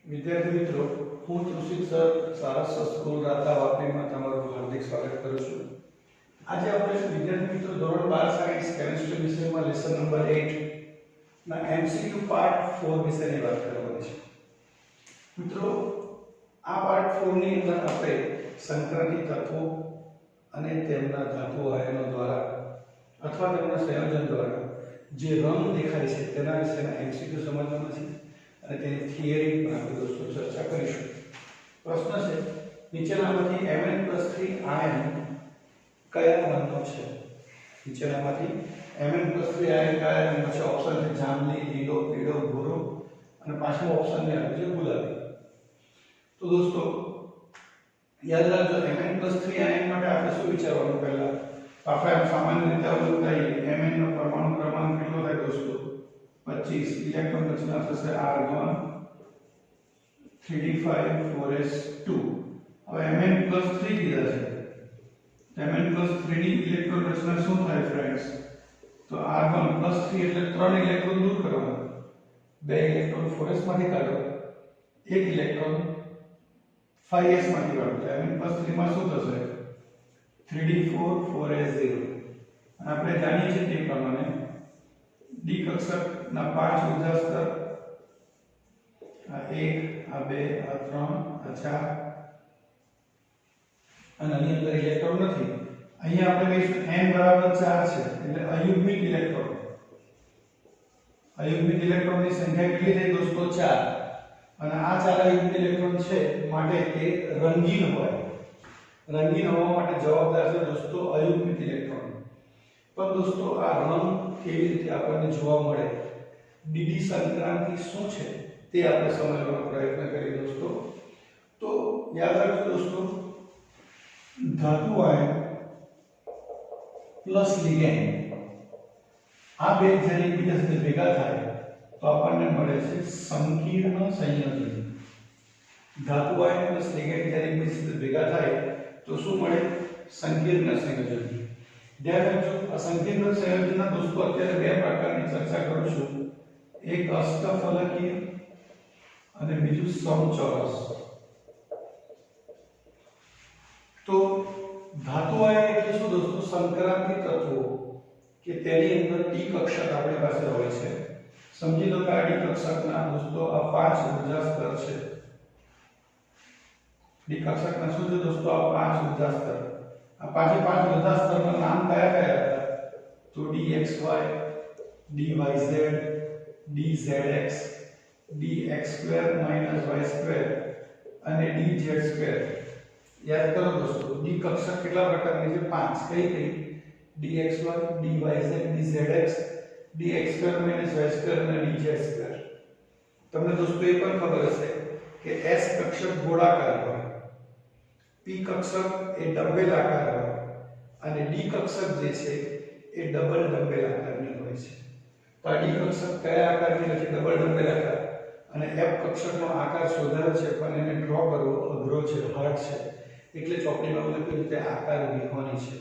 વિદ્યાર્થી મિત્રો, હું તુષિત સર સારસ્વત સ્કૂલ રાતા વાપીમાં તમારું હાર્દિક સ્વાગત કરું છું. આજે આપણે વિદ્યાર્થી મિત્રો ધોરણ 12 સાયન્સ કેમિસ્ટ્રી વિષયમાં લેસન નંબર 8 ના એમસીક્યુ પાર્ટ 4 વિશેની વાત કરવાની છે. મિત્રો, આ પાર્ટ 4 ની અંદર આપણે સંક્રાંતિ તત્વો અને તેમના ધાતુ આયનો દ્વારા અથવા તેમના સંયોજન દ્વારા જે રંગ દેખાય છે તેના વિશેના એમસીક્યુ સમજવાના છે અને તેની થિયરી પર આપણે દોસ્તો ચર્ચા કરીશું. પ્રશ્ન છે, નીચેનામાંથી Mn+3 આયન કયા રંગનો છે? નીચેનામાંથી Mn+3 આયન કયા રંગનો છે? ઓપ્શન છે જાંબલી, લીલો, પીળો, ભૂરો અને પાંચમો ઓપ્શન ને આવે છે ગુલાબી. તો દોસ્તો યાદ રાખજો, Mn+3 આયન માટે આપણે શું વિચારવાનું પહેલા? આપણે સામાન્ય રીતે અવલોકન કરીએ Mn નો પરમાણુ ક્રમાંક કેટલો થાય દોસ્તો? 25. ઇલેક્ટ્રોન રચના થશે R1 3d5 4s2. હવે Mn+3 કીધા છે, Mn+3 ની ઇલેક્ટ્રોન રચના શું થાય ફ્રેન્ડ્સ? તો R1+3 એટલે 3 ઇલેક્ટ્રોન દૂર કરવાના, 2 ઇલેક્ટ્રોન 4s માંથી કાઢો, 1 ઇલેક્ટ્રોન 5s માંથી કાઢો. તો Mn+3 માં શું થશે? 3d4 4s0. અને આપણે જાણીએ છીએ તે પ્રમાણે ડી કક્ષકના 5 ઉર્જા સ્તર, આ 1, આ 2, આ 3, આ 4 અને આની અંદર ઇલેક્ટ્રોન નથી. અહીંયા આપણે કહીશું n બરાબર 4 છે એટલે અયુગ્મિક ઇલેક્ટ્રોન. અયુગ્મિક ઇલેક્ટ્રોનની સંખ્યા કેટલી થઈ દોસ્તો? 4. અને આ 4 અયુગ્મિક ઇલેક્ટ્રોન છે માટે તે રંગીન હોય. રંગીન હોવા માટે જવાબદાર છે દોસ્તો અયુગ્મિક ઇલેક્ટ્રોન. પણ દોસ્તો આ રંગ કેવી રીતે આપણને જોવા મળે, ડીડી સંક્રાંતિ શું છે તે આપણે સમજવાનો પ્રયત્ન કરીએ દોસ્તો. તો યાદ રાખજો દોસ્તો, ધાતુ આયન પ્લસ લિગેન્ડ આ બે જ્યારે એકબીજા સાથે ભેગા થાય તો આપણને મળે છે સંકીર્ણ સંયોજન. ધાતુ આયન પ્લસ લિગેન્ડ જ્યારે એકબીજા સાથે ભેગા થાય તો શું મળે? સંકીર્ણ સંયોજન. ધ્યાન રાખજો, આ સંકીર્ણ સંયોજનના દોસ્તો અત્યારે બે પ્રકારની ચર્ચા કરું છું. એક અષ્ટફલકીય અને બીજું સમચોરસ. તો ધાતુ આયન એટલે શું દોસ્તો? સંક્રાંતિ તત્વો કે તેની અંદર ડી કક્ષક આપણી પાસે હોય છે. સમજી લો કે આ ડી કક્ષકના દોસ્તો આ 5 ઉર્જા સ્તર છે. ડી કક્ષકના શું છે દોસ્તો? આ 5 ઉર્જા સ્તર. આ પાંચે 5 ઉર્જા સ્તરના નામ કયા કયા હતા? તો dxy, dyz, dzx, dx2 y2 અને dz2. યાદ કરો દોસ્તો, ડી કક્ષક કેટલા પ્રકારની છે? 5. કઈ કઈ? dxy, dyz, dzx, dx2 y2 અને dz2. તમને દોસ્તો એ પણ ખબર હશે કે s કક્ષક ગોળાકાર હોય, p કક્ષક એ ડબલ આકાર હોય અને d કક્ષક જે છે એ ડબલ ડબલ આકારની હોય છે. તો આ d કક્ષક કયા આકારની હોય છે? ડબલ ડબલ આકાર. અને f કક્ષકનો આકાર શોધાયો છે પણ એને ડ્રો કરવો અઘરો છે, હાર્ડ છે, એટલે ચોપડીમાં લખ્યું છે આકાર વિહોણી છે.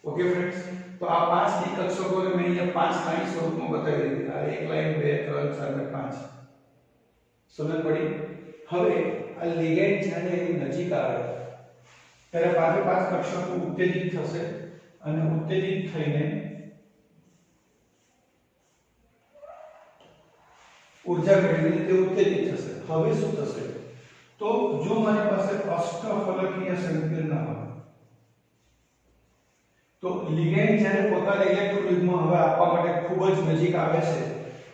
ઓકે ફ્રેન્ડ્સ, તો આ 5 d કક્ષકોને મેં અહીંયા 5 લાઈન સ્વરૂપમાં બતાવી દીધી. આ 1 લાઈન, 2, 3, 4 અને 5. સમજ પડી? હવે આ લિગેન્ડ જ્યારે એની નજીક આવે ત્યારે પાંચે 5 કક્ષકો ઉત્તેજિત થશે અને ઉત્તેજિત થઈને ઊર્જા મેળવીને તે ઉત્તેજિત થશે. હવે શું થશે? તો જો મારી પાસે અષ્ટફલકીય સંકીર્ણ હોય તો લિગેન્ડ જ્યારે પોતાના ઇલેક્ટ્રોન યુગ્મ હવે આપવા માટે ખૂબ જ નજીક આવે છે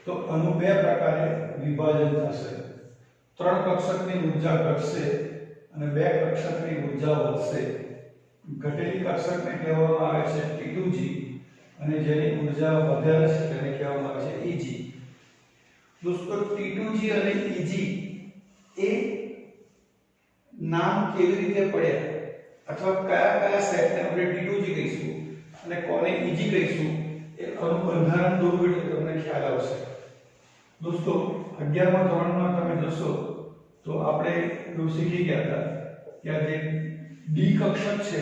તો આનું બે પ્રકારે વિભાજન થશે. 3 કક્ષકની ઊર્જા ઘટશે અને 2 કક્ષકની ઊર્જા વધશે. ઘટેલી કક્ષકને કહેવામાં આવે છે T2g અને જેની ઊર્જા વધેલ છે તેને કહેવામાં આવે છે Eg. દોસ્તો T2g અને Eg એ નામ કેવી રીતે પડ્યા અથવા કયા કયા સેટને આપણે T2g કહીશું અને કોને Eg કહીશું એ બંધારણ દોરવું એટલે તમને ખ્યાલ આવશે. દોસ્તો 11મા ધોરણમાં તમે જોશો તો આપણે એવું શીખી ગયા હતા કે આ જે ડી કક્ષક છે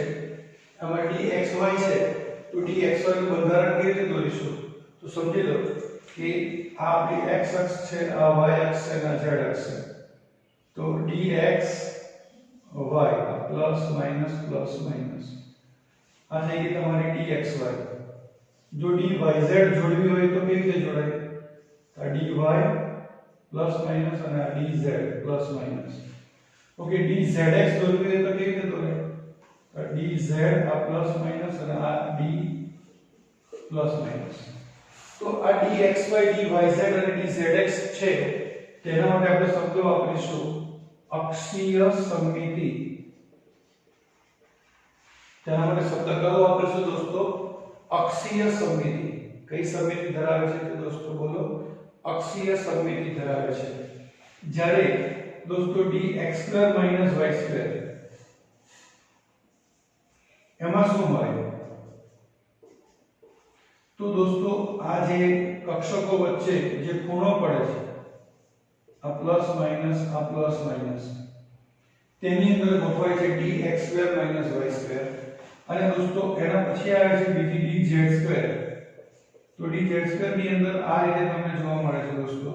એમાં dxy છે તો dxy નું બંધારણ કેવી રીતે દોરીશું? તો સમજી લો કે આ આપણી x અક્ષ છે, આ y અક્ષ છે અને z અક્ષ છે. तो dx y प्लस माइनस आ जाएगी તમારી dxy जो dyz જોડવી હોય તો કેવી રીતે જોડાય આ dy પ્લસ માઈનસ અને આ dz plus minus okay dzx જોડવી હોય તો કેવી રીતે જોડાય આ dz આ પ્લસ માઈનસ અને આ d પ્લસ માઈનસ તો આ dxy dyz અને dzx છે તેના માટે આપણે શબ્દ વાપરીશું અક્ષીય સમમિતિ તેના માટે શબ્દ કયો વાપરીશું દોસ્તો અક્ષીય સમમિતિ કઈ સમમિતિ ધરાવે છે તો દોસ્તો બોલો અક્ષીય સમમિતિ ધરાવે છે જ્યારે દોસ્તો dx2 y2 એમાં શું મળે તો દોસ્તો આ જે કક્ષકો વચ્ચે જે ખૂણો પડે છે આ પ્લસ માઈનસ તેની અંદર ગોઠવાય છે dx2 y2 અને દોસ્તો એના પછી આવે છે બીજી dz2 તો dz2 ની અંદર આ રીતે તમને જોવા મળે છે દોસ્તો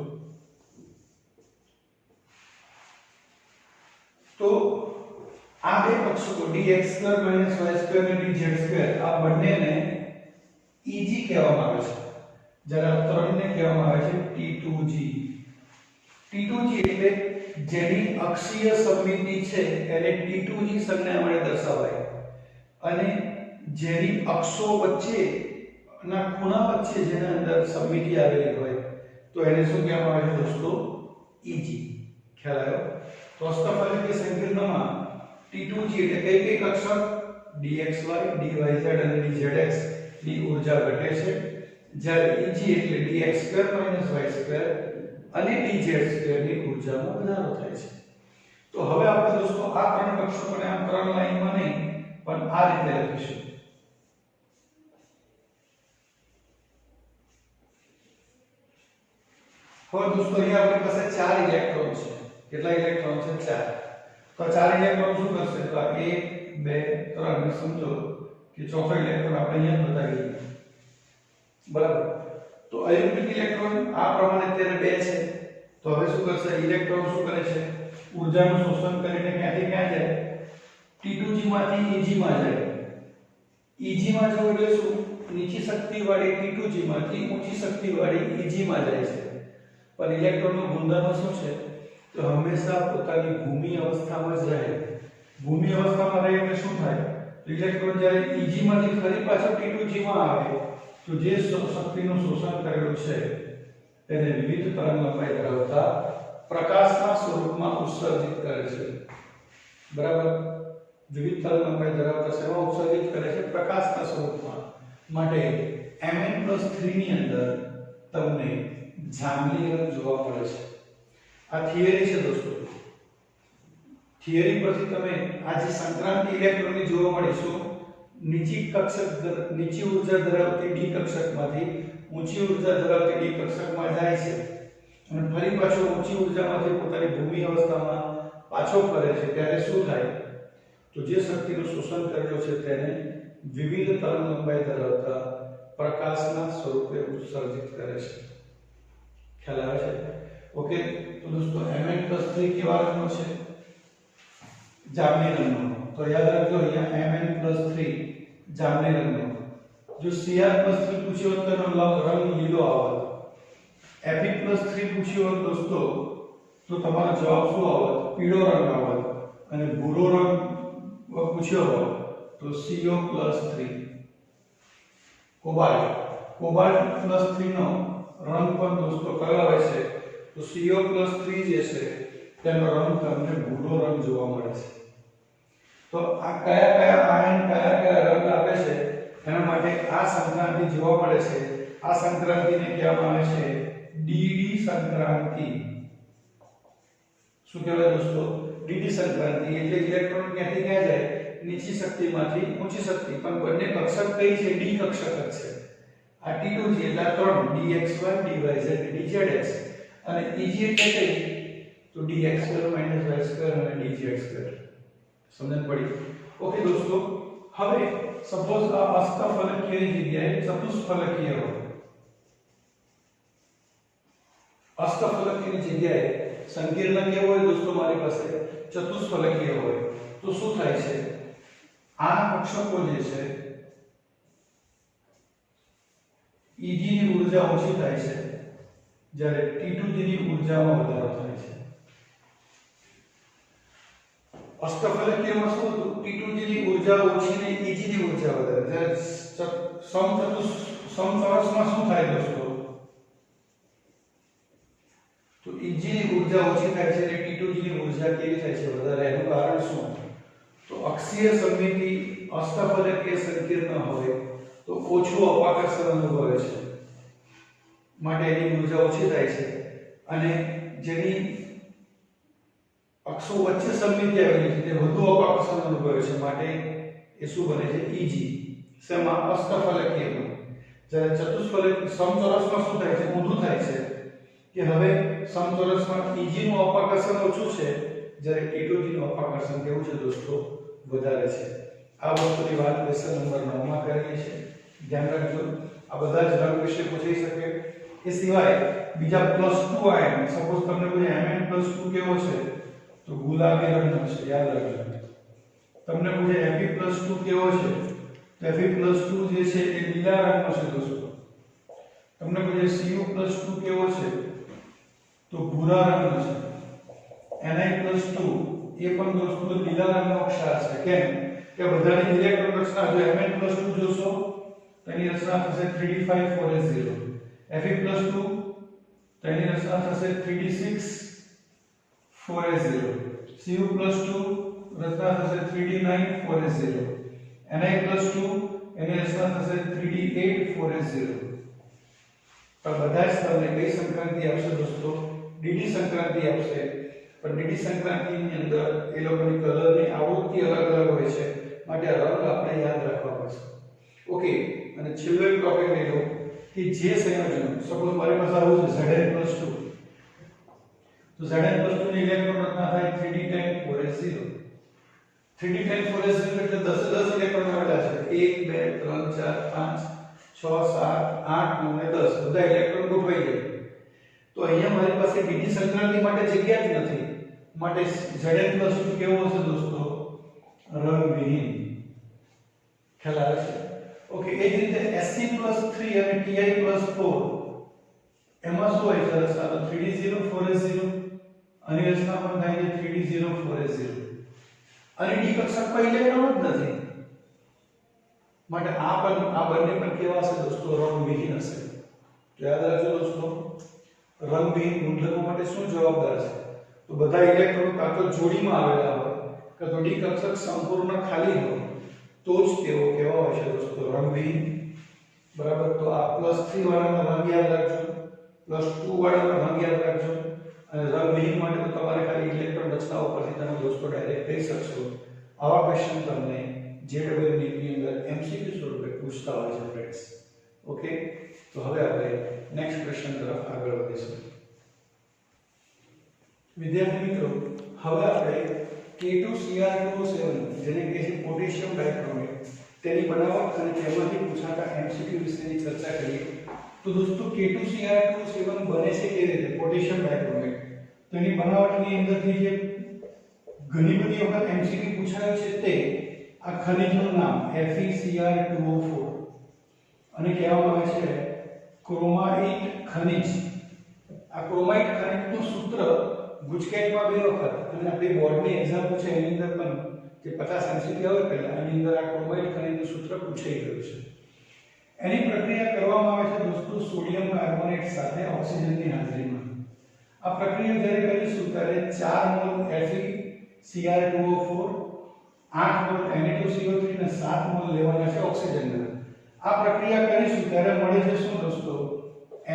તો આ બે કક્ષકો dx2 y2 અને dz2 આ બંનેને EG કહેવામાં આવે છે જ્યારે આ ત્રણને કહેવામાં આવે છે T2G એટલે જેની અક્ષીય સમમિતિ છે એને T2G સંજ્ઞા વડે દર્શાવાય અને જેની અક્ષો વચ્ચે ના ખૂણા વચ્ચે જેના અંદર સમમિતિ આવેલી હોય તો એને શું કહેવામાં આવે છે દોસ્તો EG ખ્યાલ આવ્યો તો અષ્ટફલકીય સંકીર્ણમાં T2G એટલે કઈ કઈ કક્ષક dxy dyz અને dzx ની ઊર્જા ઘટે છે જ્યારે EG એટલે dx2 y2 અને dz2 ની ઊર્જામાં વધારો થાય છે તો હવે આપણે દોસ્તો આ ત્રણ કક્ષકોને આમ ત્રણ લાઈનમાં નહીં પણ આ રીતે લખીશું હવે દોસ્તો અહીંયા આપણી પાસે 4 ઇલેક્ટ્રોન છે કેટલા ઇલેક્ટ્રોન છે 4 તો 4 ઇલેક્ટ્રોન શું કરશે તો આ 1 2 3 ને સમજો કે ચોથો ઇલેક્ટ્રોન આપણે અહીંયા બતાવી દીધો બરાબર તો અયુગ્મિક ઇલેક્ટ્રોન આ પ્રમાણે અત્યારે 2 છે તો હવે શું કરશે ઇલેક્ટ્રોન શું કરે છે ઊર્જાનું શોષણ કરીને ક્યાંથી ક્યાં જાય T2G માંથી EG માં જાય EG માં જવું એટલે શું નીચી શક્તિવાળી T2G માંથી ઊંચી શક્તિવાળી EG માં જાય છે પણ ઇલેક્ટ્રોનનો ગુણધર્મ શું છે તો હંમેશા પોતાની ભૂમિ અવસ્થામાં જ રહે ભૂમિ અવસ્થામાં રહે એટલે શું થાય તો ઇલેક્ટ્રોન જ્યારે EG માંથી ફરી પાછો T2G માં આવે તો જે શક્તિનું શોષણ કરેલું છે તેને વિવિધ તરંગલંબાઈ ધરાવતા પ્રકાશના સ્વરૂપમાં ઉત્સર્જિત કરે છે બરાબર વિવિધ તરંગલંબાઈ ધરાવતા સેવા ઉત્સર્જિત કરે છે પ્રકાશના સ્વરૂપમાં માટે Mn+3 ની અંદર તમને જાંબલી રંગ જોવા મળે છે આ થિયરી છે દોસ્તો થિયરી પરથી તમે આ જે સંક્રાંતિ ઇલેક્ટ્રોનની જોવા મળીશું નીચી ઊર્જા ધરાવતી ડી કક્ષકમાંથી ઊંચી ઊર્જા ધરાવતી ડી કક્ષકમાં જાય છે અને ફરી પાછો ઊંચી ઊર્જામાંથી પોતાની ભૂમિ અવસ્થામાં પાછો ફરે છે ત્યારે શું થાય તો જે શક્તિનું શોષણ કરેલું છે તેને વિવિધ તરંગલંબાઈ ધરાવતા પ્રકાશના સ્વરૂપે ઉત્સર્જિત કરે છે ખ્યાલ આવે છે ઓકે તો દોસ્તો Mn+3 કેવા રંગનો છે જાંબલી રંગનો તો યાદ રાખજો અહીંયા Mn+3 જાંબલી રંગનો જો Cr+3 પૂછ્યો હોત તો રંગ લીલો આવત Fe+3 પૂછ્યો હોત દોસ્તો તો તમારો જવાબ શું આવત પીળો રંગ આવત અને ભૂરો રંગ પૂછ્યો હોત તો CO+3 કોબાલ્ટ+3 નો રંગ પણ દોસ્તો કયો આવે છે તો CO+3 જે છે તેનો રંગ તમને ભૂરો રંગ જોવા મળે છે તો આ કયા આયન કયા રંગ આપે છે એના માટે આ સંક્રાંતિ જોવા મળે છે આ સંક્રાંતિને કહેવામાં આવે છે DD સંક્રાંતિ શું કહેવાય દોસ્તો DD સંક્રાંતિ એટલે ઇલેક્ટ્રોન ક્યાંથી ક્યાં જાય નીચી શક્તિમાંથી ઊંચી શક્તિ પણ બંને કક્ષક કઈ છે ડી કક્ષક છે આ T2G એટલે ત્રણ dxy dyz dzx અને EG એટલે કઈ તો dx2 y2 અને dz2 સમજણ પડી ઓકે દોસ્તો હવે સપોઝ આ અષ્ટફલકીયની જગ્યાએ ચતુષ્ફલકીય હોય અષ્ટફલકીની જગ્યાએ સંકીર્ણ કેવો હોય દોસ્તો મારી પાસે ચતુષ્ફલકીય હોય તો શું થાય છે આ કક્ષકો જે છે Eg ની ઊર્જા ઓછી થાય છે જ્યારે T2G ની ઊર્જામાં વધારો થાય છે અષ્ટફલકીયમાં શું હતું T2G ની ઊર્જા ઓછી ને Eg ની ઊર્જા વધારે જ્યારે સમચોરસમાં શું થાય દોસ્તો તો Eg ની ઊર્જા ઓછી થાય છે અને T2G ની ઊર્જા કેવી થાય છે વધારે એનું કારણ શું તો અક્ષીય સમમિતિ અષ્ટફલકીય સંકીર્ણ હોય તો ઓછું અપાકર્ષણ અનુભવે છે માટે એની ઊર્જા ઓછી થાય છે અને જેની અક્ષો વચ્ચે સમમિતિ આવેલી છે તે વધુ અપાકર્ષણ અનુભવે છે માટે એ શું બને છે Eg શેમાં અષ્ટફલકીયમાં જ્યારે ચતુષ્ફલક સમચોરસમાં શું થાય છે ઊંધું થાય છે કે હવે સમચોરસમાં Eg નું અપાકર્ષણ ઓછું છે જ્યારે T2G નું અપાકર્ષણ કેવું છે દોસ્તો વધારે છે આ વસ્તુની વાત લેસન નંબર 9 માં કરીએ છીએ ધ્યાન રાખજો આ બધા જ રંગ વિશે પૂછાઈ શકે એ સિવાય બીજા +2 આયન સપોઝ તમને કોઈ Mn+2 કેવો છે તો ગુલાબી રંગનો છે યાદ રાખજો તમને પૂછે Fe+2 કેવો છે તો Fe+2 જે છે એ લીલા રંગનો છે દોસ્તો તમને પૂછે Cu+2 કેવો છે તો ભૂરા રંગનો છે Ni+2 એ પણ દોસ્તો લીલા રંગનો ક્ષાર છે કેમ કે બધાની ઇલેક્ટ્રોન રચના જો Mn+2 જોશો તો એની રચના થશે 3d5 4s0 Fe+2 તો એની રચના થશે 3d6 4s0 Cu+2 રચના થશે 3d9 4s0 Ni+2 એની રચના થશે 3d8 4s0 તો બધા જ તમને કઈ સંક્રાંતિ આપશે દોસ્તો dd સંક્રાંતિ આપશે પણ dd સંક્રાંતિની અંદર એ લોકોની કલરની આવૃત્તિ અલગ અલગ હોય છે માટે આ રંગ આપણે યાદ રાખવા પડશે ઓકે અને છેલ્લો એક ટોપિક લઈ લો કે જે સંયોજન સપોઝ મારી પાસે આવું છે Zn+2 તો Zn+2 ની ઇલેક્ટ્રોન રચના થાય 3d10 4s0 3d10 4s0 એટલે 10 ઇલેક્ટ્રોન આવેલા છે 1 2 3 4 5 6 7 8 9 10 બધા ઇલેક્ટ્રોન ગોઠવાઈ જાય તો અહીંયા મારી પાસે dd સંક્રાંતિ માટે જગ્યા જ નથી માટે Zn+2 કેવો હશે દોસ્તો રંગવિહીન ખ્યાલ આવે છે ઓકે એ જ રીતે Sc+3 અને Ti+4 એમાં શું હોય છે રચના 3d0 4s0 અને રચના પણ થાય છે 3d0 4s0 અને d કક્ષકમાં ઇલેક્ટ્રોન જ નથી માટે આ બંને પણ કેવા હશે દોસ્તો રંગવિહીન હશે તો યાદ રાખજો દોસ્તો રંગવિહીન ગુણધર્મો માટે શું જવાબદાર છે તો બધા ઇલેક્ટ્રોન કાં તો જોડીમાં આવેલા હોય કાં તો ડી કક્ષક સંપૂર્ણ ખાલી હોય તો જ તેઓ કેવા હોય છે દોસ્તો રંગવિહીન બરાબર તો આ +3 વાળાનો રંગ યાદ રાખજો +2 વાળાનો રંગ યાદ રાખજો અને રંગવિહીન માટે તો તમારે ખાલી ઇલેક્ટ્રોન રચના ઉપરથી તમે દોસ્તો ડાયરેક્ટ કહી શકશો આવા ક્વેશ્ચન તમને JEE ની અંદર MCQ સ્વરૂપે પૂછતા હોય છે ફ્રેન્ડ્સ ઓકે તો હવે આપણે નેક્સ્ટ ક્વેશ્ચન તરફ આગળ વધીશું વિદ્યાર્થી મિત્રો હવે આપણે K2Cr2O7 જેને કહે છે પોટેશિયમ ડાયક્રોમેટ તેની બનાવટ અને તેમાંથી પૂછાતા MCQ વિશેની ચર્ચા કરીએ તો દોસ્તો K2Cr2O7 બને છે કેવી રીતે પોટેશિયમ ડાયક્રોમેટ તો એની બનાવટની અંદરથી જે ઘણી બધી વખત MCQ પૂછાયો છે તે આ ખનિજનું નામ FeCr2O4 અને કહેવામાં આવે છે ક્રોમાઇટ ખનિજ આ ક્રોમાઇટ ખનિજનું સૂત્ર ગુજકેટમાં બે વખત અને આપણી બોર્ડની એક્ઝામ પૂછે એની અંદર પણ જે 50 MCQ આવે પહેલા એની અંદર આ ક્રોમાઇટ ખનિજનું સૂત્ર પૂછાઈ ગયું છે એની પ્રક્રિયા કરવામાં આવે છે દોસ્તો સોડિયમ કાર્બોનેટ સાથે ઓક્સિજનની હાજરીમાં આ પ્રક્રિયા જ્યારે કરીશું ત્યારે 4 મોલ FeCr2O4 8 મોલ Na2CO3 અને 7 મોલ લેવાના છે ઓક્સિજનના આ પ્રક્રિયા કરીશું ત્યારે મળે છે શું દોસ્તો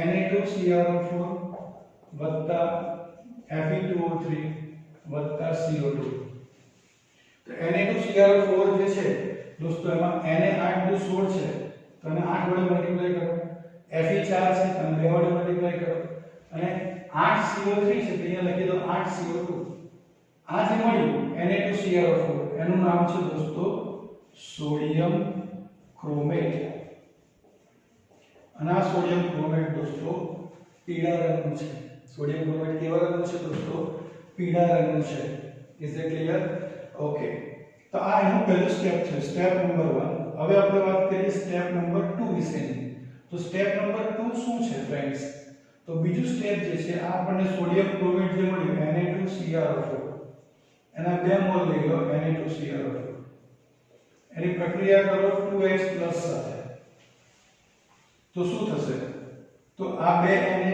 Na2Cr4 Fe2O3 CO2 તો Na2Cr4 જે છે દોસ્તો એમાં Na 8 * 16 છે તો એને 8 વડે મલ્ટીપ્લાય કરો Fe 4 છે તો 2 વડે મલ્ટીપ્લાય કરો અને 8 CO3 છે તો અહીંયા લખી દો 8 CO2 આ જે મળ્યું Na2Cr4 એનું નામ છે દોસ્તો સોડિયમ ક્રોમેટ અને આ સોડિયમ ક્રોમેટ દોસ્તો પીળા રંગનું છે સોડિયમ ક્રોમેટ કેવા રંગનું છે દોસ્તો? પીળા રંગનું છે. Is it clear? ઓકે, તો આ એનું પહેલું સ્ટેપ છે, સ્ટેપ નંબર 1. હવે આપણે વાત કરીએ સ્ટેપ નંબર 2 વિશેની. તો સ્ટેપ નંબર 2 શું છે ફ્રેન્ડ્સ? તો બીજું સ્ટેપ જે છે આ આપણને સોડિયમ ક્રોમેટ જે મળ્યું Na2CrO4 એના 2 મોલ લઈ લો Na2CrO4 એની પ્રક્રિયા કરો 2H+ સાથે. તો શું થશે? તો આ 2 Na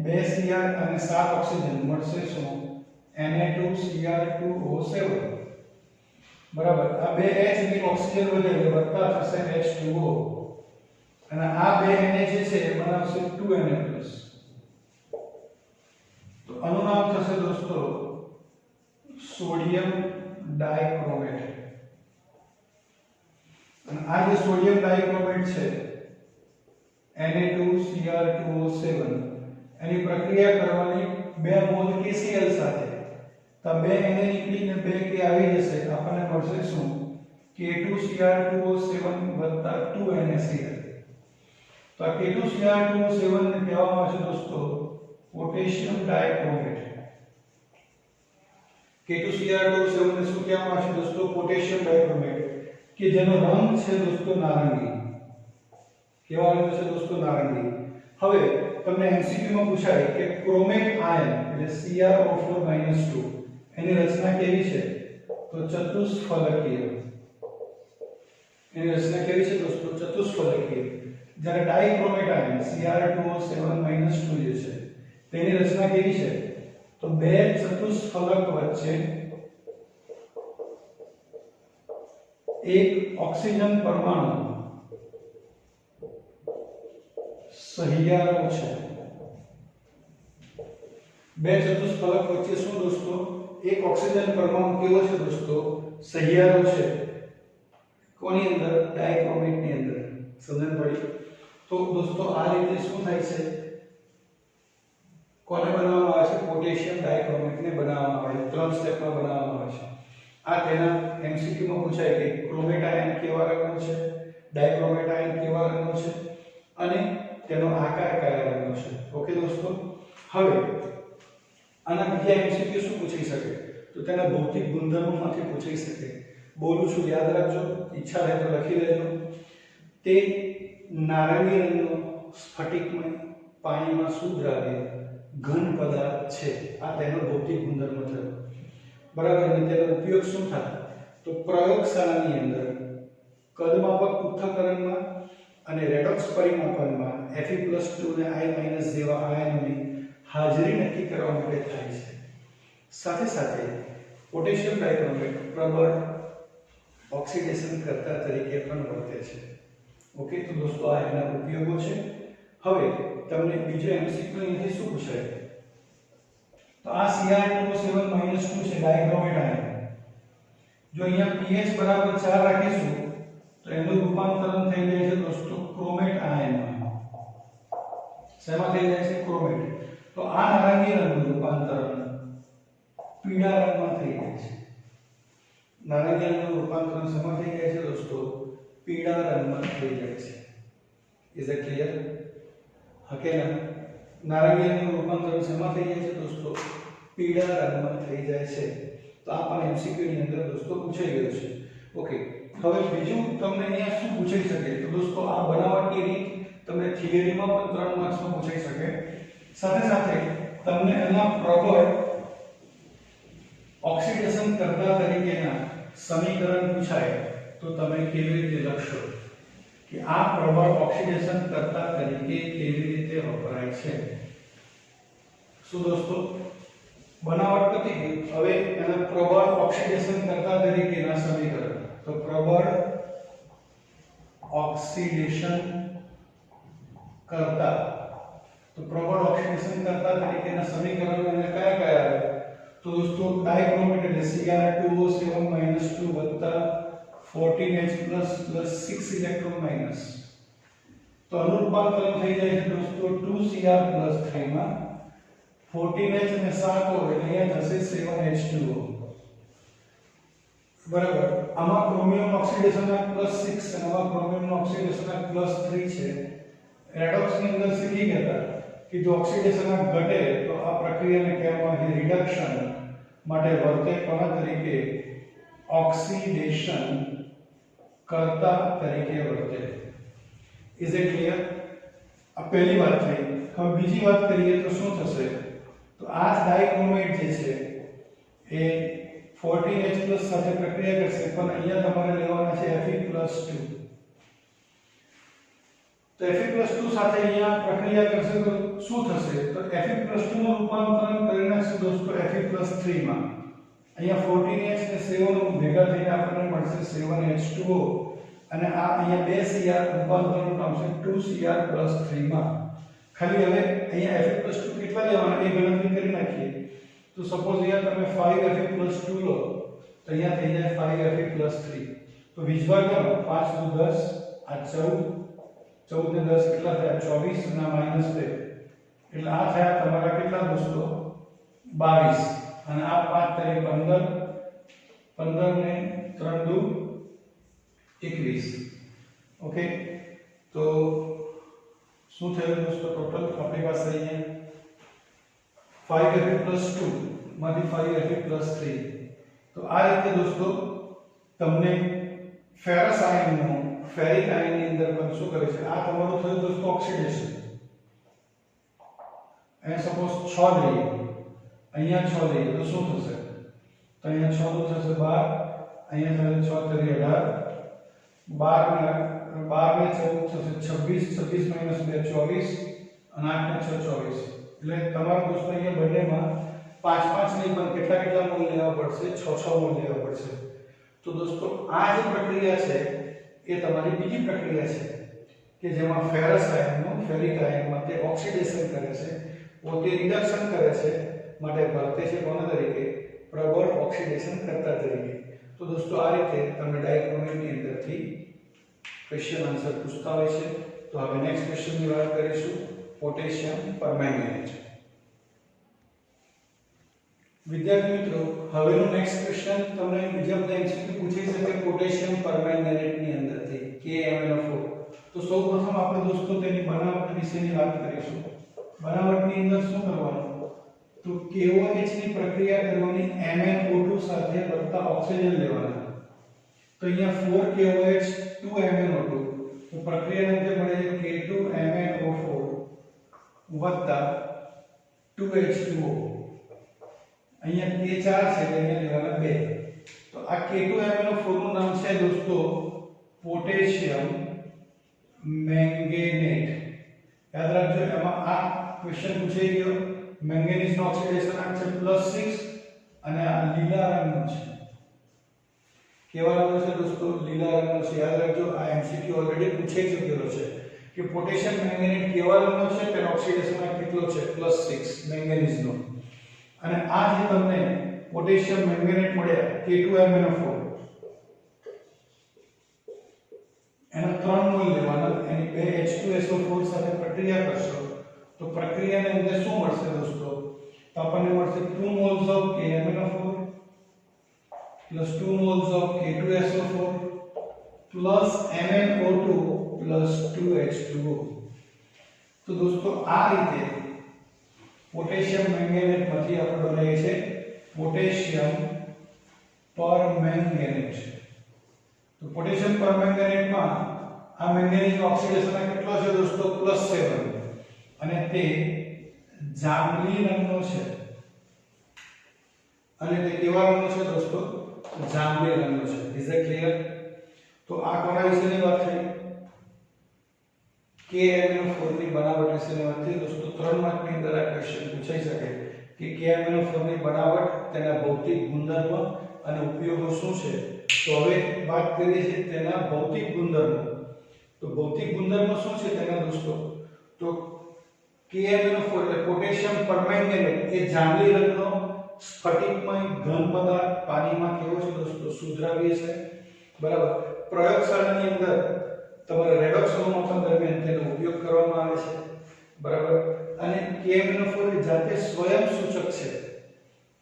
2 Cr અને 7 ઓક્સિજન મળશે શું? Na2Cr2O7 બરાબર. આ 2 H ની ઓક્સિજન વધે એટલે વત્તા થશે H2O અને આ 2 Na જે છે એ બનાવશે 2Na+. તો આનું નામ થશે દોસ્તો સોડિયમ ડાઇક્રોમેટ. અને આ જે સોડિયમ ડાઇક્રોમેટ છે Na2Cr2O7 એની પ્રક્રિયા કરવાની 2 મોલ KCl સાથે. તો 2 Na નીકળીને 2 K આવી જશે, આપણને મળશે શું? K2Cr2O7 2NaCl. તો આ K2Cr2O7 ને કહેવામાં આવે છે દોસ્તો પોટેશિયમ ડાઇક્રોમેટ. K2Cr2O7 ને શું કહેવામાં આવે છે દોસ્તો? પોટેશિયમ ડાઇક્રોમેટ, કે જેનો રંગ છે દોસ્તો નારંગી. કેવો રંગ છે દોસ્તો? નારંગી. હવે તમને MCQ માં પૂછાય કે ક્રોમેટ આયન એટલે CrO4-2 એની રચના કેવી છે? તો ચતુષ્ફલકીય. એની રચના કેવી છે દોસ્તો? ચતુષ્ફલકીય. જ્યારે ડાઇક્રોમેટ આયન Cr2O7-2 જે છે તેની રચના કેવી છે? તો બે ચતુષ્ફલક વચ્ચે એક ઓક્સિજન પરમાણુ સહિયારો છે. બે ચતુષ્ફલક વચ્ચે શું દોસ્તો? એક ઓક્સિજન પરમાણુ કેવો છે દોસ્તો? સહિયારો છે. કોની અંદર? ડાઇક્રોમેટ ની અંદર. સમજણ પડી? તો દોસ્તો આ રીતે શું થાય છે? કોને બનાવવામાં આવે છે? પોટેશિયમ ડાઇક્રોમેટ ને બનાવવામાં આવે છે. 3 સ્ટેપમાં બનાવવામાં આવે છે. આ તેના MCQ માં પૂછાય કે ક્રોમેટ આયન કેવા રંગનો છે, ડાઇક્રોમેટ આયન કેવા રંગનો છે અને તેનો આકાર કયા રંગનો છે. ઓકે દોસ્તો, હવે આના બીજા MCQ શું પૂછી શકે? તો તેના ભૌતિક ગુણધર્મોમાંથી પૂછી શકે. બોલું છું, યાદ રાખજો, ઈચ્છા રહે તો લખી લેજો. તે નારંગી રંગનો સ્ફટિકમય પાણીમાં સુદ્રાવ્ય ઘન પદાર્થ છે. આ તેનો ભૌતિક ગુણધર્મ થયો. બરાબર. અને તેનો ઉપયોગ શું થાય? તો પ્રયોગશાળાની અંદર કદમાપક પૃથ્થકરણમાં અને રેડોક્સ પરિમાપનમાં Fe+2 અને I- જેવા આયનોની હાજરી નક્કી કરવા માટે થાય છે. સાથે સાથે પોટેશિયમ ડાઇક્રોમેટ પ્રબળ ઓક્સિડેશન કરતા તરીકે પણ વર્તે છે. ઓકે, તો દોસ્તો આ એના ઉપયોગો છે. હવે તમને બીજો MCQ અહીંથી શું પૂછાય? તો આ Cr2O7-2 છે ડાઇક્રોમેટ આયન. જો અહીંયા pH બરાબર 4 રાખીશું તો એનું રૂપાંતરણ થઈ જાય છે દોસ્તો ક્રોમેટ આયનમાં. શેમાં થઈ જાય છે? ક્રોમેટ. તો આ નારંગી રંગનું રૂપાંતરણ પીળા રંગમાં થઈ જાય છે. નારંગી રંગનું રૂપાંતરણ શેમાં થઈ જાય છે દોસ્તો? પીળા રંગમાં થઈ જાય છે. Is it clear? હકેના નારંગી રંગનું રૂપાંતરણ શેમાં થઈ જાય છે દોસ્તો? પીળા રંગમાં થઈ જાય છે. તો આ પણ MCQ ની અંદર દોસ્તો પૂછાઈ ગયો છે. ઓકે, હવે બીજું તમને અહીંયા શું પૂછાઈ શકે? તો દોસ્તો આ બનાવટની રીત તમને થિયરીમાં પણ 3 માર્ક્સમાં પૂછાઈ શકે. સાથે સાથે તમને એના પ્રબળ ઓક્સિડેશન કરતા તરીકેના સમીકરણ પૂછાય તો તમે કેવી રીતે લખશો કે આ પ્રબળ ઓક્સિડેશન કરતા તરીકે કેવી રીતે વપરાય છે? શું દોસ્તો બનાવટ પતી ગઈ. હવે એના પ્રબળ ઓક્સિડેશન કરતા તરીકેના સમીકરણ. તો પ્રબળ ઓક્સિડેશન કરતા, તો પ્રબળ ઓક્સિડેશન કરતા તરીકેના સમીકરણો એને કયા કયા આવે? તો દોસ્તો ડાઇક્રોમેટ એટલે Cr2O7-2 14H+ + 6 ઇલેક્ટ્રોન માઈનસ. તો આનું રૂપાંતરણ થઈ જાય છે દોસ્તો 2Cr+3 માં 14H અને 7 હોય એટલે અહીંયા થશે 7H2O. બરાબર. આમાં ક્રોમિયમ ઓક્સિડેશન ના +6 અને આમાં ક્રોમિયમ ઓક્સિડેશન ના +3 છે. રેડોક્સ ની અંદર શીખી ગયા કે કે જો ઓક્સિડેશન ઘટે તો આ પ્રક્રિયાને કહેવામાં આવે રિડક્શન માટે વર્તે કોના તરીકે ઓક્સિડેશન કરતા તરીકે વર્તે ઇઝ ઇટ ક્લિયર આ પહેલી વાત થઈ હવે બીજી વાત કરીએ તો શું થશે તો આ ડાયક્રોમેટ જે છે એ 14H+ સાથે પ્રક્રિયા કરશે પણ અહીંયા તમારે લેવાના છે Fe+2 તો Fe+2 સાથે અહીંયા પ્રક્રિયા કરશે તો શું થશે તો Fe+2 નું રૂપાંતરણ કરી નાખશે દોસ્તો Fe+3 માં અહીંયા 14H ને 7 ભેગા થઈને આપણને મળશે 7H2O અને આ અહીંયા 2Cr રૂપાંતરણ પામશે 2Cr+3 માં ખાલી હવે અહીંયા Fe+2 કેટલા લેવાના એ ગણતરી કરી નાખીએ તો સપોઝ અહીંયા તમે 5Fe+2 લો તો અહીંયા થઈ જાય 5Fe+3 તો વીજભાર કરો 5 * 10 આ 14 ને 10 કેટલા થયા 24 અને -2 એટલે આ થયા તમારા કેટલા દોસ્તો 22 અને આ 5 તારીખ 15 15 ને 3 દુ 21 ઓકે તો શું થયું દોસ્તો ટોટલ આપણી પાસે અહીંયા 5Fe+2 માંથી 5Fe+3 તો આ રીતે દોસ્તો તમને ફેરસ આયનનો ફેરિક આયનની અંદર પણ શું કરે છે આ તમારું થયું દોસ્તો ઓક્સિડેશન અહીં સપોઝ 6 લઈએ અહીંયા 6 લઈએ તો શું થશે તો અહીંયા 6 નું થશે 12 અહીંયા થશે 6 તરી 18 12 ને 14 થશે 26 26 - 2 24 અને 8 ને 6 24 એટલે તમારા દોસ્તો અહીંયા બંનેમાં 5 નહીં પણ કેટલા મોલ લેવા પડશે 6 મોલ લેવા પડશે તો દોસ્તો આ જે પ્રક્રિયા છે એ તમારી બીજી પ્રક્રિયા છે કે જેમાં ફેરસ આયનનો ફેરિક આયનમાં તે ઓક્સિડેશન કરે છે પોતે રિડક્શન કરે છે માટે વર્તે છે કોના તરીકે પ્રબળ ઓક્સિડેશન કરતા તરીકે તો દોસ્તો આ રીતે તમને ડાયક્રોમેટની અંદરથી ક્વેશ્ચન આન્સર પૂછતા હોય છે તો હવે નેક્સ્ટ ક્વેશ્ચનની વાત કરીશું પોટેશિયમ પરમેંગેનેટ વિદ્યાર્થી મિત્રો હવેનો નેક્સ્ટ ક્વેશ્ચન તમને બીજા બધા એમસીક્યુ પૂછી શકે પોટેશિયમ પરમેંગેનેટની અંદરથી KMnO4 તો સૌપ્રથમ આપણે દોસ્તો તેની બનાવટ વિશેની વાત કરીશું બનાવટની અંદર શું કરવાનું તો KOH ની પ્રક્રિયા કરવાની MnO2 સાથે વધતા ઓક્સિજન લેવાના તો અહીંયા 4KOH 2MnO2 તો પ્રક્રિયાને અંતે મળે છે K2MnO4 વત્તા 2H2O અહીંયા K4 છે એટલે અહીંયા લેવાના 2 તો આ K2MnO4 નું નામ છે દોસ્તો પોટેશિયમ મેંગેનેટ યાદ રાખજો એમાં આ ક્વેશ્ચન પૂછાઈ ગયો મેંગેનીઝ નો ઓક્સિડેશન આંક છે +6 અને આ લીલા રંગનો છે કેવા રંગનો છે દોસ્તો લીલા રંગનો છે યાદ રાખજો આ એમસીક્યુ ઓલરેડી પૂછાઈ ચૂકેલો છે કે પોટેશિયમ મેંગેનેટ કેવા રંગનો છે તેનો ઓક્સિડેશન આંક કેટલો છે +6 મેંગેનીઝ નો અને આ જે તમને પોટેશિયમ મેંગેનેટ મળ્યા K2MnO4 એના 3 મોલ લેવાના એની 2H2SO4 સાથે પ્રક્રિયા કરશો તો પ્રક્રિયાની અંદર શું મળશે દોસ્તો તો આપણને મળશે 2 moles of KMnO4 plus 2 moles of K2SO4 plus MnO2 plus 2H2O તો દોસ્તો આ રીતે પોટેશિયમ મેંગેનેટ માંથી આપણે બનાવીએ છે પોટેશિયમ પરમેંગેનેટ તો પોટેશિયમ પરમેંગેનેટમાં આ મેંગેનીઝનો ઓક્સિડેશન કેટલો છે દોસ્તો +7 અને તે જાંબલી રંગનો છે અને તે કેવા રંગનો છે દોસ્તો જાંબલી રંગનો છે ઇઝ ઇટ ક્લિયર તો આ કોના વિશેની વાત થઈ KMnO4 ની બનાવટ વિશેની વાત થઈ દોસ્તો 3 માર્કની અંદર આ ક્વેશ્ચન પૂછાઈ શકે કે KMnO4 ની બનાવટ તેના ભૌતિક ગુણધર્મ અને ઉપયોગો શું છે તો હવે વાત કરીએ છીએ તેના ભૌતિક ગુણધર્મો તો ભૌતિક ગુણધર્મો શું છે તેના દોસ્તો તો KMnO4 એટલે પોટેશિયમ પરમેંગેનેટ એ જાંબલી રંગનો સ્ફટિકમય ઘન પદાર્થ પાણીમાં કેવો છે દોસ્તો શુદ્રાવ્ય છે બરાબર પ્રયોગશાળાની અંદર તમારે રેડોક્સ અવરોધન દરમિયાન તેનો ઉપયોગ કરવામાં આવે છે બરાબર અને KMnO4 જાતે સ્વયં સૂચક છે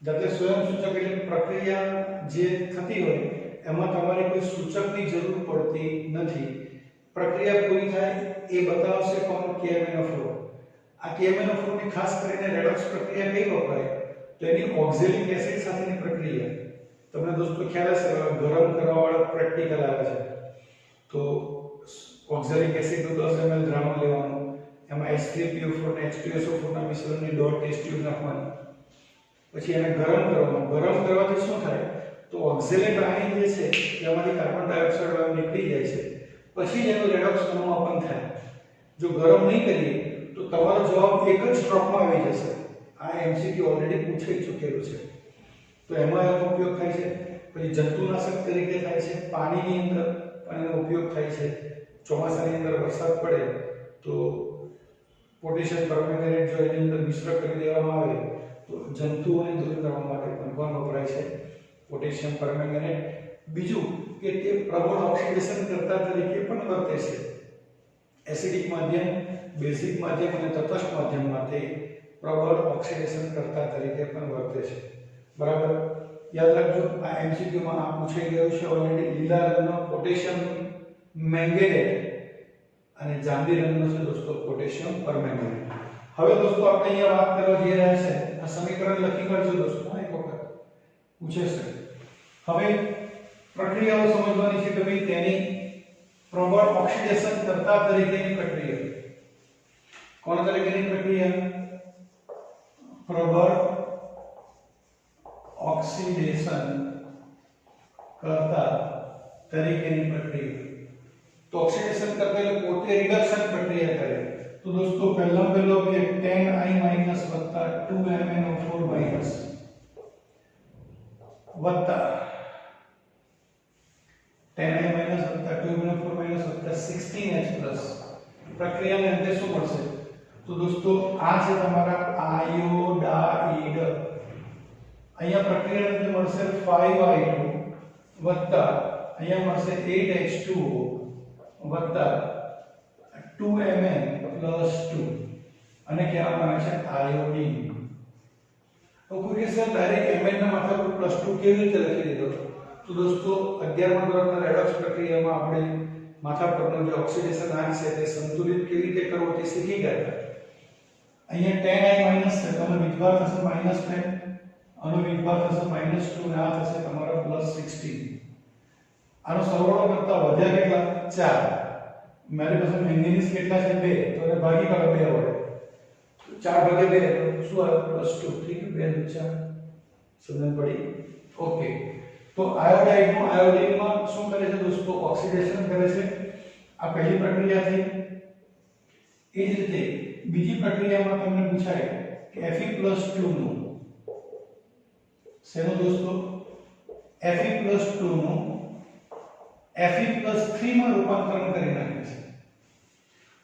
જાતે સ્વયં સૂચક એટલે પ્રક્રિયા જે થતી હોય એમાં તમારે કોઈ સૂચકની જરૂર પડતી નથી પ્રક્રિયા પૂરી થાય એ બતાવશે કોણ KMnO4 આ KMnO4 ની ખાસ કરીને રેડોક્સ પ્રક્રિયા કઈ વપરાય તો એની ઓક્ઝેલિક એસિડ સાથેની પ્રક્રિયા તમને દોસ્તો ખ્યાલ હશે ગરમ કરવા વાળો પ્રેક્ટિકલ આવે છે તો ઓક્ઝેલિક એસિડ નું 10 ml દ્રાવણ લેવાનું એમાં H3PO4 અને H2SO4 ના મિશ્રણની ડોટ ટેસ્ટ ટ્યુબ નાખવાની પછી એને ગરમ કરવાનું ગરમ કરવાથી શું થાય તો ઓક્ઝેલેટ આયન જે છે તેમાંથી કાર્બન ડાયોક્સાઇડ વાયુ નીકળી જાય છે પછી એનું રેડોક્સ અનુમાપન થાય જો ગરમ નહીં કરીએ તો તમારો જવાબ એક જ સ્ટ્રોકમાં આવી જશે આ એમસીક્યુ ઓલરેડી પૂછાઈ ચૂકેલું છે તો એમાં એનો ઉપયોગ થાય છે પછી જંતુનાશક તરીકે થાય છે પાણીની અંદર પણ એનો ઉપયોગ થાય છે ચોમાસાની અંદર વરસાદ પડે તો પોટેશિયમ પરમેંગનેટ જો એની અંદર મિશ્ર કરી દેવામાં આવે તો જંતુઓને દૂર કરવા માટે પણ વપરાય છે પોટેશિયમ પરમેંગનેટ બીજું કે તે પ્રબળ ઓક્સિડેશન કરતા તરીકે પણ વર્તે છે એસિડિક માધ્યમ બેઝિક માધ્યમ અને તટસ્થ માધ્યમ માટે પ્રબળ ઓક્સિડેશન કરતા તરીકે પણ વર્તે છે બરાબર યાદ રાખજો આ એમસીક્યુ માં આ પૂછાઈ ગયું છે ઓલરેડી લીલા રંગનો પોટેશિયમ મેંગેનેટ અને જાંબલી રંગનો છે દોસ્તો પોટેશિયમ પરમેંગનેટ હવે દોસ્તો આપણે અહીંયા વાત કરવા જઈ રહ્યા છે આ સમીકરણ લખી કાઢજો દોસ્તો એક વખત પૂછે છે હવે પ્રક્રિયાઓ સમજવાની છે કે ભાઈ તેની પ્રબળ ઓક્સિડેશન કરતા તરીકેની પ્રક્રિયા કોણ તરીકેની પ્રક્રિયા પ્રબળ ઓક્સિડેશન કરતા તરીકેની પ્રક્રિયા તો ઓક્સિડેશન કરતા એટલે પોતે રિડક્શન પ્રક્રિયા કરે તો દોસ્તો પહેલો કે 10I- વત્તા 2MnO4- વત્તા 10I- વત્તા 2MnO4- વત્તા 16H+ પ્રક્રિયાને અંતે શું મળશે તો દોસ્તો આ છે તમારા આયોડાઇડ અહીંયા પ્રક્રિયાને અંતે મળશે 5I2 વત્તા અહીંયા મળશે 8H2O વત્તા 2Mn+2 અને કહેવામાં આવે છે આયોડીન તો કોઈ સર ડાયરેક્ટ Mn ના માથા પર +2 કેવી રીતે લખી દીધો તો દોસ્તો 11મા ધોરણના રેડોક્સ પ્રક્રિયામાં આપણે માથા પરનો જે ઓક્સિડેશન આયન છે તે સંતુલિત કેવી રીતે કરવો તે શીખી ગયા હતા અહીંયા 10I- છે તો આનો વિભાગ થશે -10 આનો વિભાગ થશે -2 અને આ થશે તમારો +16 આનો સરવાળો કરતા વધ્યા કેટલા 4 મારી પાસે મેંગેનીઝ કેટલા છે 2 તો એને ભાગી કાઢો 2 વડે 4 ભાગ્યા 2 શું આવે +2 ઠીક 2 × 4 સમજણ પડી ઓકે તો આયોડાઇડમાં શું કરે છે દોસ્તો ઓક્સિડેશન કરે છે આ પહેલી પ્રક્રિયા થઈ એ જ રીતે બીજી પ્રક્રિયામાં તમને પૂછાય કે Fe+2 નું શેનો દોસ્તો Fe+2 નું Fe+3 માં રૂપાંતરણ કરી નાખે છે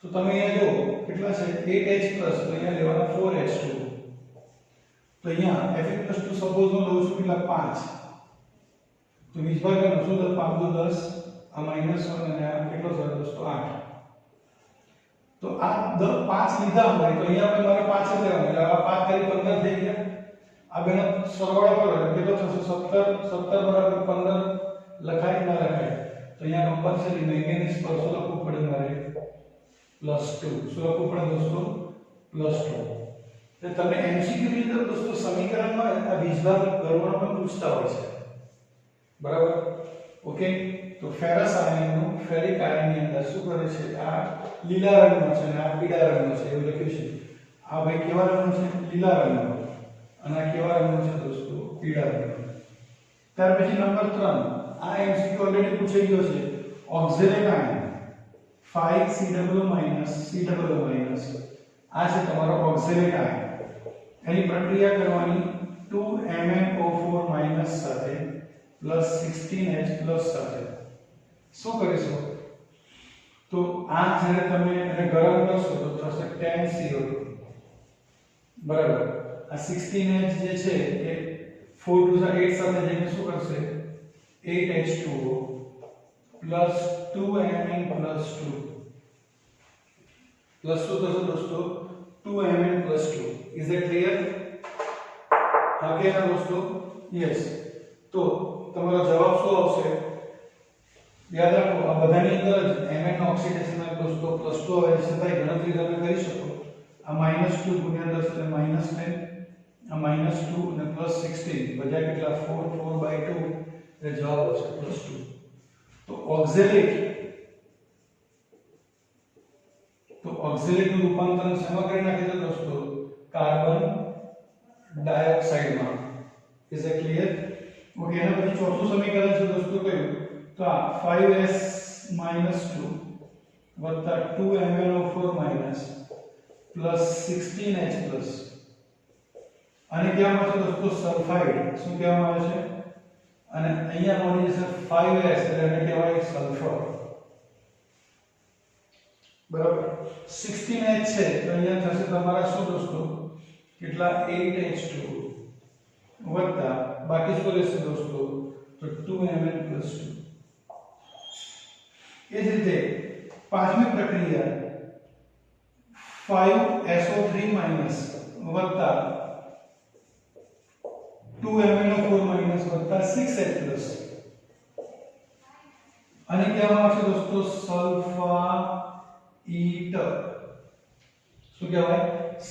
તો તમે અહીંયા જો કેટલા છે 8H+ તો અહીંયા લેવાના 4H2 તો અહીંયા Fe+2 સપોઝ હું લઉં છું કેટલા 5 તો 20 ભાગ્યા 9 તો 5 × 10 આ -1 અને આ કેટલો થયો દોસ્તો 8 તો આ 5 લીધા હોય તો અહીંયા પણ મારે 5 જ લેવાના એટલે આ 5 કરી 15 થઈ ગયા આ બેનો સરવાળો કરો એટલે કેટલો થશે 17 બરાબર 15 લખાય ના લખાય તો અહીંયા કમ્પલસરી મેંગેનીઝ પર શું લખવું પડે મારે +2 શું લખવું પડે દોસ્તો +2 એટલે તમે એમસીક્યુ ની અંદર દોસ્તો સમીકરણમાં આ બીજભાગ કરવાનો પણ પૂછતા હોય છે બરાબર ઓકે તો ફેરસ આયનનું ફેરિક આયનની અંદર શું કરે છે આ લીલા રંગનો છે અને આ પીળા રંગનો છે એવું લખ્યું છે આ ભાઈ કેવા રંગનો છે લીલા રંગનો અને આ કેવા રંગનો છે દોસ્તો પીળા રંગનો ત્યાર પછી નંબર 3 આ એમસીક્યુ ઓલરેડી પૂછાઈ ગયો છે ઓક્ઝેલેટ આયન 5COO- આ છે તમારો ઓક્ઝેલેટ આયન એની પ્રક્રિયા કરવાની 2MnO4- સાથે +16H+ સાથે શું કરીશું તો આ જ્યારે તમે એને ગરમ કરશો તો થશે 10CO2 બરાબર આ 16H જે છે એ 4 × 8 સાથે જઈને શું કરશે 8H2O + 2Mn+2 પ્લસ શું થશે દોસ્તો 2Mn+2 ઇઝ ઇટ ક્લિયર હા કે ના દોસ્તો યસ તો તમારો જવાબ શું આવશે યાદ રાખો આ બધાની અંદર જ Mn નો ઓક્સિડેશન ના દોસ્તો +2 આવે છે ભાઈ ગણતરી તમે કરી શકો આ -2 ગુણ્યા 10 એટલે -10, આ -2 અને +16 બધા કેટલા 4/2 એટલે જવાબ આવશે +2. તો ઓક્ઝેલેટ નું રૂપાંતરણ શેમાં કરી નાખે છે દોસ્તો? કાર્બન ડાયોક્સાઇડમાં. Is it clear? ઓકે, એના પછી ચોથું સમીકરણ છે દોસ્તો કયું? તો આ 5s - 2 વત્તા 2MnO4 પ્લસ 16H પ્લસ. અને કહેવામાં આવે છે દોસ્તો સલ્ફાઇડ. શું કહેવામાં આવે છે? અને અહીંયા મળી જશે 5s એટલે એને કહેવાય સલ્ફર. બરાબર. 16H છે તો અહીંયા થશે તમારા શું દોસ્તો? કેટલા 8H2 વત્તા બાકી શું રહેશે દોસ્તો? તો 2Mn+2. એ જ રીતે પાંચમી પ્રક્રિયા 5SO3- વત્તા 2MnO4- વત્તા 6H+. અને કહેવામાં આવે છે દોસ્તો સલ્ફાઇટ. શું કહેવાય?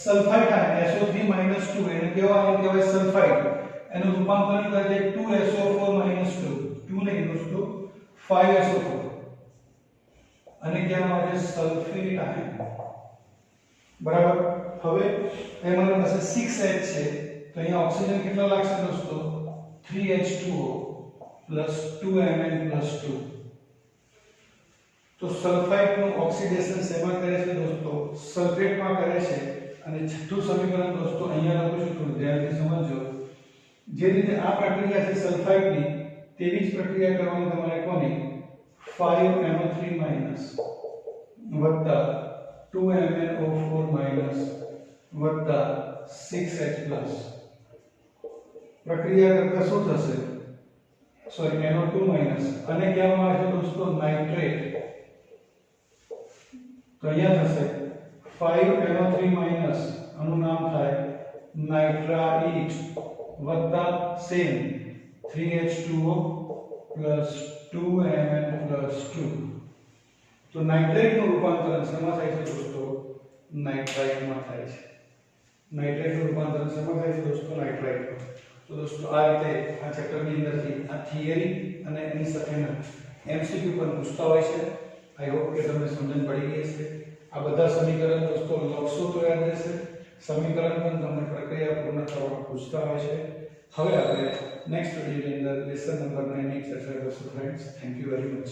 સલ્ફાઇટ આયન SO3- એને કહેવાય સલ્ફાઇટ. એનું રૂપાંતરણ કરે છે 2SO4- 2 નહીં દોસ્તો 5SO4. અને કહેવામાં આવે છે સલ્ફેટ આયન. બરાબર. હવે એમાં પાસે 6H છે તો અહીંયા ઓક્સિજન કેટલો લાગશે દોસ્તો? 3H2O plus 2Mn+2. તો સલ્ફાઇડ નું ઓક્સિડેશન શેમાં કરે છે દોસ્તો? સલ્ફેટમાં કરે છે. અને છઠ્ઠું સમીકરણ દોસ્તો અહીંયા લખું છું, થોડું ધ્યાનથી સમજજો. જે રીતે આ પ્રક્રિયા છે સલ્ફાઇડની, તેવી જ પ્રક્રિયા કરવાની તમારે કોની? 5NO3- વત્તા 2MnO4- વત્તા 6H+. પ્રક્રિયા કરતા શું થશે? સોરી NO2- અને કહેવામાં આવે છે દોસ્તો નાઇટ્રેટ. તો અહીંયા થશે 5NO3- આનું નામ થાય નાઇટ્રાઇટ વત્તા સેમ 3H2O પ્લસ 2Mn+2. તો નાઇટ્રેટ નું રૂપાંતરણ શેમાં થાય છે દોસ્તો? નાઇટ્રાઇટમાં થાય છે. નાઇટ્રેટ નું રૂપાંતરણ શેમાં થાય છે દોસ્તો? નાઇટ્રાઇટમાં. તો દોસ્તો આ રીતે આ ચેપ્ટરની અંદરથી આ થિયરી અને એની સાથેના MCQ પણ પૂછતા હોય છે. આઈ હોપ કે તમને સમજણ પડી ગઈ હશે. આ બધા સમીકરણ દોસ્તો લખશો તો યાદ રહેશે. સમીકરણ પણ તમને પ્રક્રિયા પૂર્ણ કરવામાં પૂછતા હોય છે. હવે આપણે નેક્સ્ટ વિડિયોની અંદર લેસન નંબર 9 ની ચર્ચા કરીશું friends. Thank you very much.